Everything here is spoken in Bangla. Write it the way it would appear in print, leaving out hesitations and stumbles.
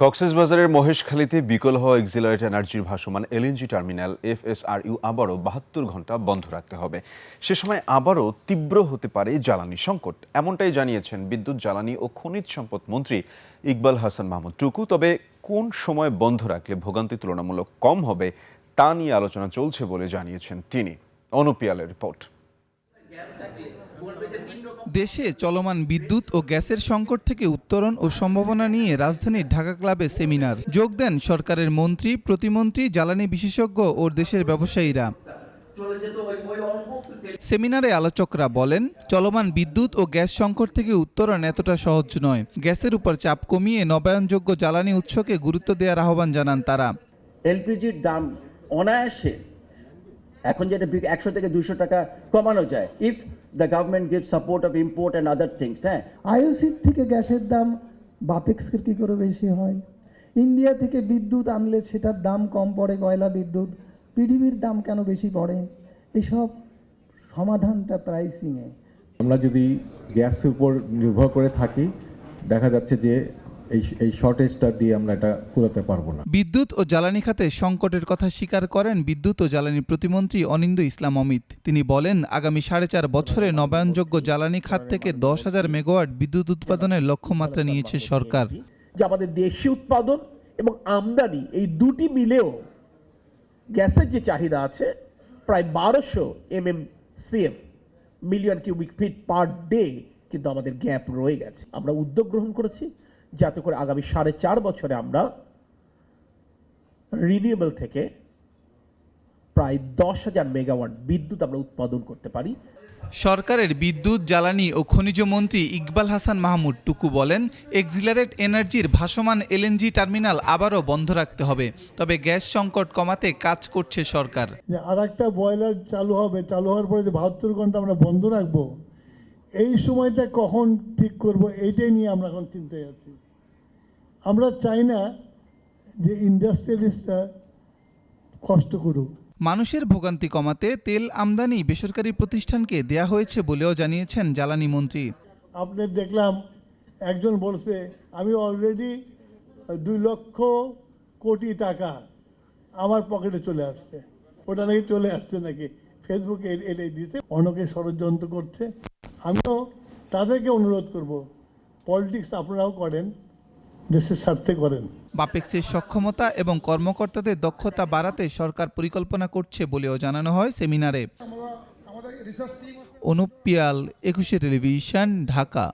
কক্সবাজারের মহেশখালীতে বিকল হওয়া এক্সিলারেট এনার্জির ভাসমান এলএনজি টার্মিনাল এফএসআরইউ আবারও ৭২ ঘন্টা বন্ধ রাখতে হবে। সে সময় আবারও তীব্র হতে পারে জ্বালানি সংকট, এমনটাই জানিয়েছেন বিদ্যুৎ, জ্বালানি ও খনিজ সম্পদ মন্ত্রী ইকবাল হাসান মাহমুদ টুকু। তবে কোন সময় বন্ধ রাখলে ভোগান্তি তুলনামূলক কম হবে তা নিয়ে আলোচনা চলছে বলে জানিয়েছেন তিনি। অনুপিয়ালের রিপোর্ট। দেশে চলমান বিদ্যুৎ ও গ্যাসের সংকট থেকে উত্তরণ ও সম্ভাবনা নিয়ে রাজধানীর ঢাকা ক্লাবে সেমিনার যোগ দেন সরকারের মন্ত্রী, প্রতিমন্ত্রী, জ্বালানি বিশেষজ্ঞ ও দেশের ব্যবসায়ীরা। সেমিনারে আলোচকরা বলেন, চলমান বিদ্যুৎ ও গ্যাস সংকট থেকে উত্তরণ এতটা সহজ নয়। গ্যাসের উপর চাপ কমিয়ে নবায়নযোগ্য জ্বালানি উৎসকে গুরুত্ব দেওয়ার আহ্বান জানান তারা। এলপিজির দাম অনায়াসে এখন যেটা 100 থেকে 200 টাকা কমানো যায়, if the government give support of import and other things. আইওসির থেকে গ্যাসের দাম বাপেক্সের কী করে বেশি হয়? ইন্ডিয়া থেকে বিদ্যুৎ আনলে সেটার দাম কম পড়ে, কয়লা বিদ্যুৎ। পিডিবির দাম কেন বেশি পড়ে? এসব সমাধানটা প্রাইসিংয়ে। আমরা যদি গ্যাসের উপর নির্ভর করে থাকি, দেখা যাচ্ছে যে এই শর্টেজটা দিয়ে আমরা এটা পুরোতে পারবো না। বিদ্যুৎ ও জ্বালানি খাতে সংকটের কথা স্বীকার করেন বিদ্যুৎ ও জ্বালানি প্রতিমন্ত্রী অনিন্দ্য ইসলাম অমিত। তিনি বলেন, আগামী 4.5 বছরে নবায়নযোগ্য জ্বালানি খাত থেকে 10,000 মেগাওয়াট বিদ্যুৎ উৎপাদনের লক্ষ্যমাত্রা নিয়েছে সরকার। যে আমাদের দেশি উৎপাদন এবং আমদানি এই দুটি মিলেও গ্যাসের যে চাহিদা আছে প্রায় 1200 MMCF million cubic feet per day, কিন্তু আমাদের গ্যাপ রয়ে গেছে। আমরা উদ্যোগ গ্রহণ করেছি যাতে করে আগামী 4.5 বছরে আমরা রিনিউয়েবল থেকে প্রায় 10,000 মেগাওয়াট বিদ্যুৎ আমরা উৎপাদন করতে পারি। সরকারের বিদ্যুৎ, জ্বালানি ও খনিজ মন্ত্রী ইকবাল হাসান মাহমুদ টুকু বলেন, এক্সিলারেট এনার্জির ভাসমান এলএনজি টার্মিনাল আবারও বন্ধ রাখতে হবে। তবে গ্যাস সংকট কমাতে কাজ করছে সরকার। আরেকটা বয়লার চালু হবে, চালু হওয়ার পরে যে 72 ঘন্টা আমরা বন্ধ রাখবো, এই সময়টা কখন ঠিক করব, এইটাই নিয়ে আমরা এখন চিন্তায় আছি। আমরা চাই না যে ইন্ডাস্ট্রিয়ালিস্টরা কষ্ট করুক। মানুষের ভোগান্তি কমাতে তেল আমদানি বেসরকারি প্রতিষ্ঠানকে দেয়া হয়েছে বলেও জানিয়েছেন জ্বালানি মন্ত্রী। আপনার দেখলাম একজন বলছে, আমি অলরেডি 2 লক্ষ কোটি টাকা আমার পকেটে চলে আসছে। ওটা নাকি চলে আসছে নাকি ফেসবুকে এটাই দিয়েছে, অনেকে ষড়যন্ত্র করছে। আমিও তাদেরকে অনুরোধ করব, পলিটিক্স আপনারাও করেন, দেশের স্বার্থে করেন। বাপেক্সের সক্ষমতা এবং কর্মকর্তাদের দক্ষতা বাড়াতে সরকার পরিকল্পনা করছে বলেও জানানো হয় সেমিনারে। অনুপ পিয়াল, 21 টেলিভিশন, ঢাকা।